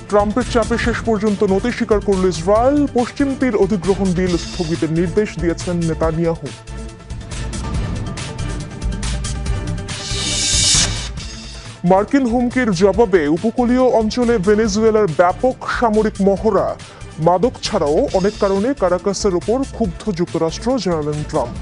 ট্রাম্পের চাপে শেষ পর্যন্ত নতি স্বীকার করল ইসরায়েল। পশ্চিম তীর অধিগ্রহণ বিল স্থগিতের নির্দেশ দিয়েছেন নেতানিয়াহু। মার্কিন হুমকির জবাবে উপকূলীয় অঞ্চলে ভেনেজুয়েলার ব্যাপক সামরিক মহড়া। মাদক ছাড়াও অনেক কারণে কারাকাসের ওপর ক্ষুব্ধ যুক্তরাষ্ট্র, জানালেন ট্রাম্প।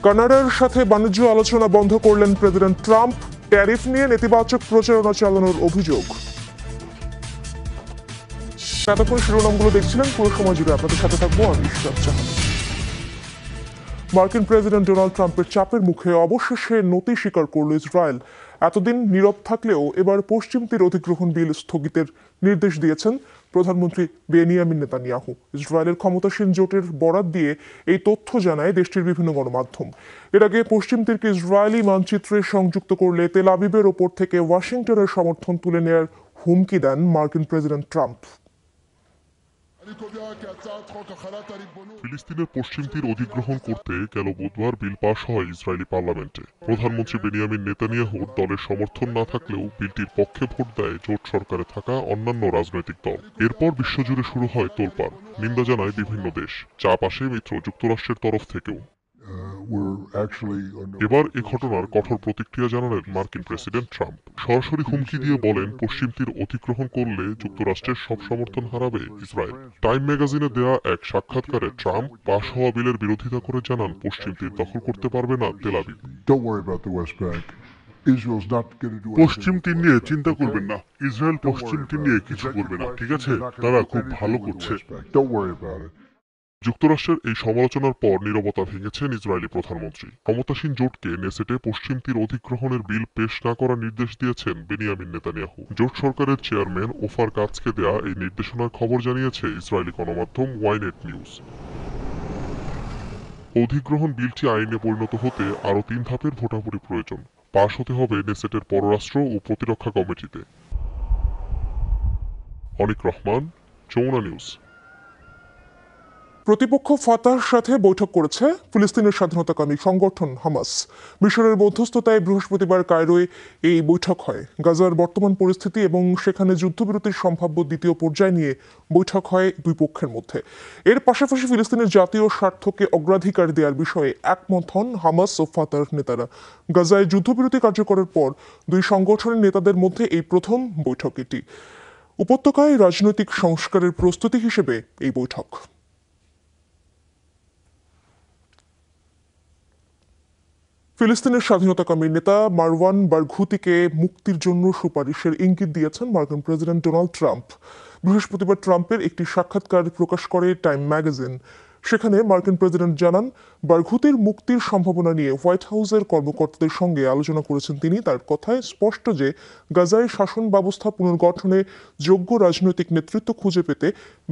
কানাডার সাথে বাণিজ্য আলোচনা বন্ধ করলেন প্রেসিডেন্ট ট্রাম্প। ট্যারিফ নিয়ে নেতিবাচক প্রচারণা চালানোর অভিযোগ। এতক্ষণ শিরোনামগুলো দেখছিলেন, পুরো সময় জুড়ে আপনাদের সাথে থাকবো আমি ইশরাত জাহান। মার্কিন প্রেসিডেন্ট ডোনাল্ড ট্রাম্পের চাপের মুখে অবশেষে নতি স্বীকার করল ইসরায়েল। এতদিন নীরব থাকলেও এবার পশ্চিম তীর অধিগ্রহণ বিল স্থগিতের নির্দেশ দিয়েছেন প্রধানমন্ত্রী বেনিয়ামিন নেতানিয়াহু। ইসরায়েলের ক্ষমতাসীন জোটের বরাত দিয়ে এই তথ্য জানায় দেশটির বিভিন্ন গণমাধ্যম। এর আগে পশ্চিম তীরকে ইসরায়েলি মানচিত্রে সংযুক্ত করলে তেল আবিবের ওপর থেকে ওয়াশিংটনের সমর্থন তুলে নেয়ার হুমকি দেন মার্কিন প্রেসিডেন্ট ট্রাম্প। ফিলিস্তিনের পশ্চিম তীর অধিগ্রহণ করতে গেল বুধবার বিল পাশ হয় ইসরায়েলি পার্লামেন্টে। প্রধানমন্ত্রী বেনিয়ামিন নেতানিয়াহুর দলের সমর্থন না থাকলেও বিলটির পক্ষে ভোট দেয় জোট সরকারে থাকা অন্যান্য রাজনৈতিক দল। এরপর বিশ্বজুড়ে শুরু হয় তোলপাড়, নিন্দা জানায় বিভিন্ন দেশ, চাপ আসে মিত্র যুক্তরাষ্ট্রের তরফ থেকেও। এবার এ ঘটনার কঠোর প্রতিক্রিয়া জানালেন মার্কিন প্রেসিডেন্ট ট্রাম্প। সরাসরি হুমকি দিয়ে বলেন, পশ্চিম তীর অতিক্রমণ করলে যুক্তরাষ্ট্রের সব সমর্থন হারাবে ইসরায়েল। টাইম ম্যাগাজিনে দেয়া এক সাক্ষাৎকারে ট্রাম্প পাশ হওয়া বিলের বিরোধিতা করে জানান, পশ্চিম তীর দখল করতে পারবে না তেল আবিব। পশ্চিম তীর নিয়ে চিন্তা করবেন না, ইসরায়েল পশ্চিম তীর নিয়ে কিছু করবে না, ঠিক আছে? তারা খুব ভালো করছে। যুক্তরাষ্ট্রের এই সমালোচনার পর নীরবতা ভেঙেছেন ইসরায়েলি প্রধানমন্ত্রী। ক্ষমতাসীন জোটকে নেসেটে পশ্চিম তীর অধিগ্রহণের বিল পেশ না করার নির্দেশ দিয়েছেন বেনিয়ামিন নেতানিয়াহু। জোট সরকারের চেয়ারম্যান ওফার কাজকে দেয়া এই নির্দেশনার খবর জানিয়েছে ইসরায়েলি গণমাধ্যম ওয়াইনেট নিউজ। অধিগ্রহণ বিলটি আইনে পরিণত হতে আরও 3 ধাপের ভোটাভুটি প্রয়োজন। পাশ হতে হবে নেসেটের পররাষ্ট্র ও প্রতিরক্ষা কমিটিতে। অনিক রহমান, যমুনা নিউজ। প্রতিপক্ষ ফাতাহর সাথে বৈঠক করেছে ফিলিস্তিনের স্বাধীনতাকামী সংগঠন হামাস। মিশরের মধ্যস্থতায় বৃহস্পতিবার কায়রোয় এই বৈঠক হয়। গাজার বর্তমান পরিস্থিতি এবং সেখানে যুদ্ধবিরতির সম্ভাব্য দ্বিতীয় পর্যায় নিয়ে বৈঠক হয় দুই পক্ষের মধ্যে। এর পাশাপাশি ফিলিস্তিনের জাতীয় স্বার্থকে অগ্রাধিকার দেওয়ার বিষয়ে একমত হন হামাস ও ফাতাহর নেতারা। গাজায় যুদ্ধবিরতি কার্যকরের পর দুই সংগঠনের নেতাদের মধ্যে এই প্রথম বৈঠক এটি। উপত্যকায় রাজনৈতিক সংস্কারের প্রস্তুতি হিসেবে এই বৈঠক। ফিলিস্তিনের স্বাধীনতাকামী নেতা মারওয়ান বারঘুতিকে মুক্তির জন্য সুপারিশের ইঙ্গিত দিয়েছেন মার্কিন প্রেসিডেন্ট ডোনাল্ড ট্রাম্প। বৃহস্পতিবার ট্রাম্পের একটি সাক্ষাৎকার প্রকাশ করে টাইম ম্যাগাজিন। সেখানে মার্কিন প্রেসিডেন্ট জানান, বারঘুতির মুক্তির সম্ভাবনা নিয়ে হোয়াইট হাউসের কর্মকর্তাদের সঙ্গে আলোচনা করেছেন তিনি। তার কথায় স্পষ্ট যে গাজায় শাসন ব্যবস্থা পুনর্গঠনে যোগ্য রাজনৈতিক নেতৃত্ব খুঁজে পেতে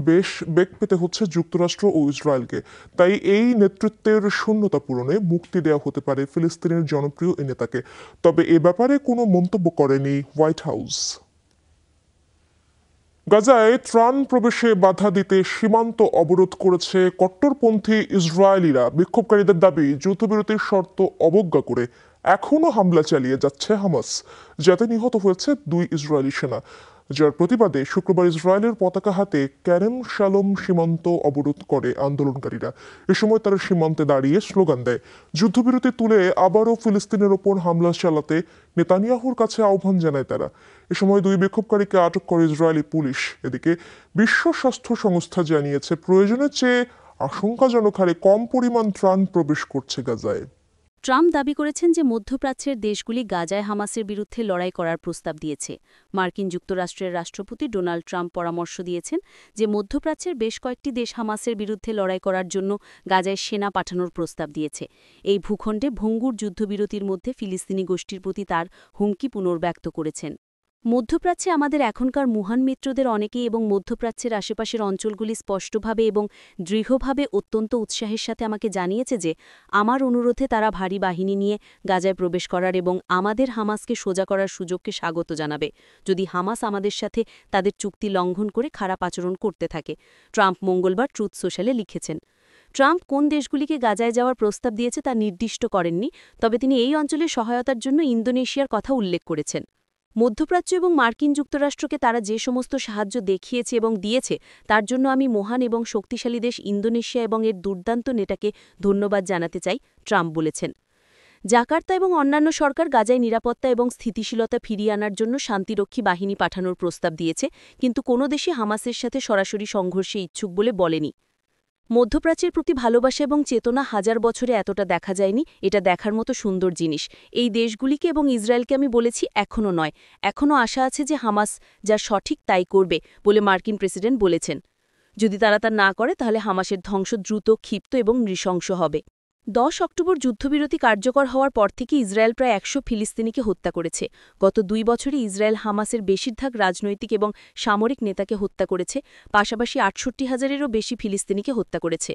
বেশ বেগ পেতে হচ্ছে যুক্তরাষ্ট্র ও ইসরায়েলকে। তাই এই নেতৃত্বের শূন্যতা পূরণে মুক্তি দেওয়া হতে পারে ফিলিস্তিনের জনপ্রিয় এই নেতাকে। তবে এ ব্যাপারে কোনো মন্তব্য করেনি হোয়াইট হাউস। গাজায় ত্রাণ প্রবেশে বাধা দিতে সীমান্ত অবরোধ করেছে কট্টরপন্থী ইসরায়েলিরা। বিক্ষোভকারীদের দাবি, যুদ্ধবিরতির শর্ত অবজ্ঞা করে এখনও হামলা চালিয়ে যাচ্ছে হামাস, যাতে নিহত হয়েছে 2 ইসরায়েলি সেনা। যার প্রতিবাদে শুক্রবার ইসরায়েলের পতাকা হাতে ক্যারেম শালোম সীমান্ত অবরোধ করে আন্দোলনকারীরা। এ সময় তারা সীমান্তে দাঁড়িয়ে স্লোগান দেয়। যুদ্ধবিরতি তুলে আবারও ফিলিস্তিনের ওপর হামলা চালাতে নেতানিয়াহুর কাছে আহ্বান জানায় তারা। এ সময় 2 বিক্ষোভকারীকে আটক করে ইসরায়েলি পুলিশ। এদিকে বিশ্ব স্বাস্থ্য সংস্থা জানিয়েছে, প্রয়োজনের চেয়ে আশঙ্কাজনক হারে কম পরিমাণ ত্রাণ প্রবেশ করছে গাজায়। ট্রাম্প দাবি করেছেন যে মধ্যপ্রাচ্যের দেশগুলি গাজায় হামাসের বিরুদ্ধে লড়াই করার প্রস্তাব দিয়েছে। মার্কিন যুক্তরাষ্ট্রের রাষ্ট্রপতি ডোনাল্ড ট্রাম্প পরামর্শ দিয়েছেন যে মধ্যপ্রাচ্যের বেশ কয়েকটি দেশ হামাসের বিরুদ্ধে লড়াই করার জন্য গাজায় সেনা পাঠানোর প্রস্তাব দিয়েছে। এই ভূখণ্ডে ভঙ্গুর যুদ্ধবিরতির মধ্যে ফিলিস্তিনি গোষ্ঠীর প্রতি তার হুমকি পুনর্ব্যক্ত করেছেন। মধ্যপ্রাচ্যে আমাদের এখনকার মহান মিত্রদের অনেকেই এবং মধ্যপ্রাচ্যের আশেপাশের অঞ্চলগুলি স্পষ্টভাবে এবং দৃঢ়ভাবে অত্যন্ত উৎসাহের সাথে আমাকে জানিয়েছে যে আমার অনুরোধে তারা ভারী বাহিনী নিয়ে গাজায় প্রবেশ করার এবং আমাদের হামাসকে সোজা করার সুযোগকে স্বাগত জানাবে, যদি হামাস আমাদের সাথে তাদের চুক্তি লঙ্ঘন করে খারাপ আচরণ করতে থাকে, ট্রাম্প মঙ্গলবার ট্রুথ সোশ্যালে লিখেছেন। ট্রাম্প কোন দেশগুলিকে গাজায় যাওয়ার প্রস্তাব দিয়েছে তা নির্দিষ্ট করেননি, তবে তিনি এই অঞ্চলে সহায়তার জন্য ইন্দোনেশিয়ার কথা উল্লেখ করেছেন। মধ্যপ্রাচ্য এবং মার্কিন যুক্তরাষ্ট্রকে তারা যে সমস্ত সাহায্য দেখিয়েছে এবং দিয়েছে তার জন্য আমি মহান এবং শক্তিশালী দেশ ইন্দোনেশিয়া এবং এর দুর্দান্ত নেতাকে ধন্যবাদ জানাতে চাই, ট্রাম্প বলেছেন। জাকার্তা এবং অন্যান্য সরকার গাজায় নিরাপত্তা এবং স্থিতিশীলতা ফিরিয়ে আনার জন্য শান্তিরক্ষী বাহিনী পাঠানোর প্রস্তাব দিয়েছে, কিন্তু কোনো দেশই হামাসের সাথে সরাসরি সংঘর্ষে ইচ্ছুক বলে বলেনি। মধ্যপ্রাচ্যের প্রতি ভালোবাসা এবং চেতনা হাজার বছরে এতটা দেখা যায়নি, এটা দেখার মতো সুন্দর জিনিস। এই দেশগুলিকে এবং ইসরায়েলকে আমি বলেছি এখনও নয়, এখনও আশা আছে যে হামাস যা সঠিক তাই করবে বলে মার্কিন প্রেসিডেন্ট বলেছেন। যদি তারা তা না করে তাহলে হামাসের ধ্বংস দ্রুত, ক্ষিপ্ত এবং নৃশংস হবে। 10 অক্টোবর যুদ্ধবিরতি কার্যকর হওয়ার পর থেকে ইসরায়েল প্রায় 100 ফিলিস্তিনিকে হত্যা করেছে। গত 2 বছরে ইসরায়েল হামাসের বেশিরভাগ রাজনৈতিক এবং সামরিক নেতাকে হত্যা করেছে, পাশাপাশি 68,000-এরও বেশি ফিলিস্তিনিকে হত্যা করেছে।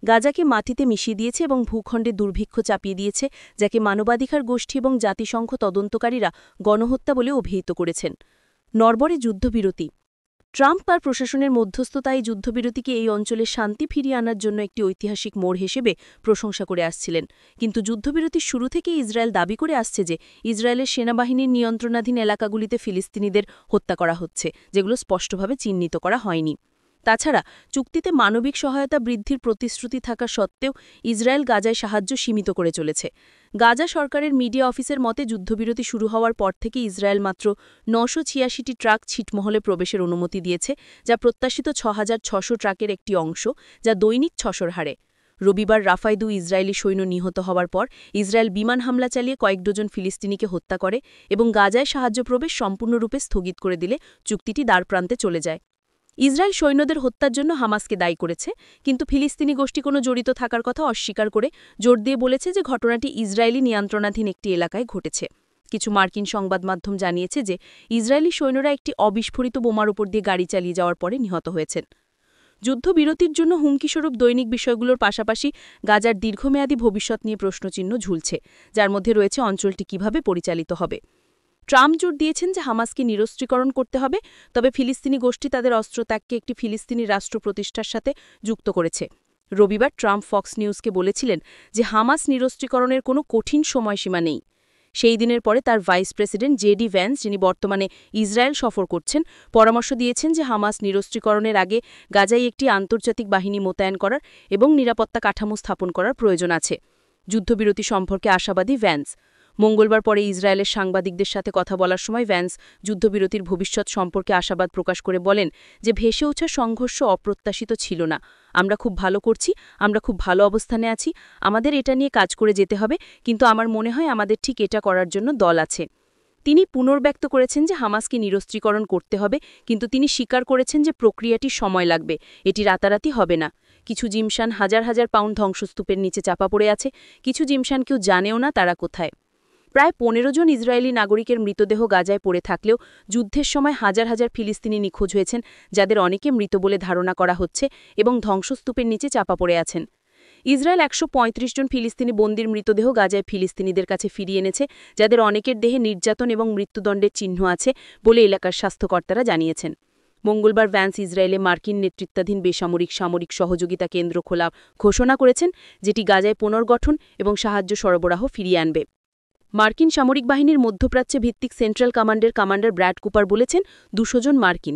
গাজাকে মাটিতে মিশিয়ে দিয়েছে এবং ভূখণ্ডে দুর্ভিক্ষ চাপিয়ে দিয়েছে, যাকে মানবাধিকার গোষ্ঠী এবং জাতিসংঘ তদন্তকারীরা গণহত্যা বলে অভিহিত করেছেন। নরবরে যুদ্ধবিরতি। ট্রাম্প আর প্রশাসনের মধ্যস্থতায় যুদ্ধবিরতিকে এই অঞ্চলে শান্তি ফিরিয়ে আনার জন্য একটি ঐতিহাসিক মোড় হিসেবে প্রশংসা করে আসছিলেন, কিন্তু যুদ্ধবিরতির শুরু থেকেই ইসরায়েল দাবি করে আসছে যে ইসরায়েলের সেনাবাহিনীর নিয়ন্ত্রণাধীন এলাকাগুলিতে ফিলিস্তিনিদের হত্যা করা হচ্ছে, যেগুলো স্পষ্টভাবে চিহ্নিত করা হয়নি। তাছাড়া চুক্তিতে মানবিক সহায়তা বৃদ্ধির প্রতিশ্রুতি থাকা সত্ত্বেও ইসরায়েল গাজায় সাহায্য সীমিত করে চলেছে। গাজা সরকারের মিডিয়া অফিসের মতে যুদ্ধবিরতি শুরু হওয়ার পর থেকে ইসরায়েল মাত্র 986টি ট্রাক ছিটমহলে প্রবেশের অনুমতি দিয়েছে, যা প্রত্যাশিত 6,600 ট্রাকের একটি অংশ, যা দৈনিক 600-র হারে। রবিবার রাফায় 2 ইসরায়েলি সৈন্য নিহত হওয়ার পর ইসরায়েল বিমান হামলা চালিয়ে কয়েক ডজন ফিলিস্তিনিকে হত্যা করে এবং গাজায় সাহায্য প্রবেশ সম্পূর্ণরূপে স্থগিত করে দিলে চুক্তিটি দ্বারপ্রান্তে চলে যায়। ইসরায়েল সৈন্যদের হত্যার জন্য হামাসকে দায়ী করেছে, কিন্তু ফিলিস্তিনি গোষ্ঠী কোনো জড়িত থাকার কথা অস্বীকার করে জোর দিয়ে বলেছে যে ঘটনাটি ইসরায়েলি নিয়ন্ত্রণাধীন একটি এলাকায় ঘটেছে। কিছু মার্কিন সংবাদ মাধ্যম জানিয়েছে যে ইসরায়েলি সৈন্যরা একটি অবিস্ফোরিত বোমার উপর দিয়ে গাড়ি চালিয়ে যাওয়ার পরে নিহত হয়েছেন। যুদ্ধবিরতির জন্য হুমকিস্বরূপ দৈনিক বিষয়গুলোর পাশাপাশি গাজার দীর্ঘমেয়াদী ভবিষ্যৎ নিয়ে প্রশ্নচিহ্ন ঝুলছে, যার মধ্যে রয়েছে অঞ্চলটি কিভাবে পরিচালিত হবে। ট্রাম্প জোর দিয়েছেন যে হামাসকে নিরস্ত্রীকরণ করতে হবে, তবে ফিলিস্তিনি গোষ্ঠী তাদের অস্ত্রত্যাগকে একটি ফিলিস্তিনি রাষ্ট্র প্রতিষ্ঠার সাথে যুক্ত করেছে। রবিবার ট্রাম্প ফক্স নিউজকে বলেছিলেন যে হামাস নিরস্ত্রীকরণের কোনো কঠিন সময়সীমা নেই। সেই দিনের পরে তার ভাইস প্রেসিডেন্ট জেডি ভ্যান্স, যিনি বর্তমানে ইসরায়েল সফর করছেন, পরামর্শ দিয়েছেন যে হামাস নিরস্ত্রীকরণের আগে গাজায় একটি আন্তর্জাতিক বাহিনী মোতায়েন করার এবং নিরাপত্তা কাঠামো স্থাপন করার প্রয়োজন আছে। যুদ্ধবিরতি সম্পর্কে আশাবাদী ভ্যান্স। মঙ্গলবার পরে ইসরায়েলের সাংবাদিকদের সাথে কথা বলার সময় ভ্যান্স যুদ্ধবিরতির ভবিষ্যৎ সম্পর্কে আশাবাদ প্রকাশ করে বলেন যে ভেসে ওঠা সংঘর্ষ অপ্রত্যাশিত ছিল না। আমরা খুব ভালো করছি, আমরা খুব ভালো অবস্থানে আছি, আমাদের এটা নিয়ে কাজ করে যেতে হবে, কিন্তু আমার মনে হয় আমাদের ঠিক এটা করার জন্য দল আছে। তিনি পুনর্ব্যক্ত করেছেন যে হামাসকে নিরস্ত্রীকরণ করতে হবে, কিন্তু তিনি স্বীকার করেছেন যে প্রক্রিয়াটি সময় লাগবে, এটি রাতারাতি হবে না। কিছু জিমশান হাজার হাজার পাউন্ড ধ্বংসস্তূপের নিচে চাপা পড়ে আছে, কিছু জিমশান কেউ জানেও না তারা কোথায়। প্রায় 15 জন ইসরায়েলি নাগরিকের মৃতদেহ গাজায় পড়ে থাকলেও যুদ্ধের সময় হাজার হাজার ফিলিস্তিনি নিখোঁজ হয়েছেন, যাদের অনেকে মৃত বলে ধারণা করা হচ্ছে এবং ধ্বংসস্তূপের নিচে চাপা পড়ে আছেন। ইসরায়েল 135 জন ফিলিস্তিনি বন্দির মৃতদেহ গাজায় ফিলিস্তিনিদের কাছে ফিরিয়ে এনেছে, যাদের অনেকের দেহে নির্যাতন এবং মৃত্যুদণ্ডের চিহ্ন আছে বলে এলাকার স্বাস্থ্যকর্তারা জানিয়েছেন। মঙ্গলবার ভ্যান্স ইসরায়েলে মার্কিন নেতৃত্বাধীন সামরিক সহযোগিতা কেন্দ্র খোলা ঘোষণা করেছেন, যেটি গাজায় পুনর্গঠন এবং সাহায্য সরবরাহ ফিরিয়ে আনবে। মার্কিন সামরিক বাহিনীর মধ্যপ্রাচ্যে ভিত্তিক সেন্ট্রাল কমান্ডের কমান্ডার ব্র্যাড কুপার বলেছেন 200 জন মার্কিন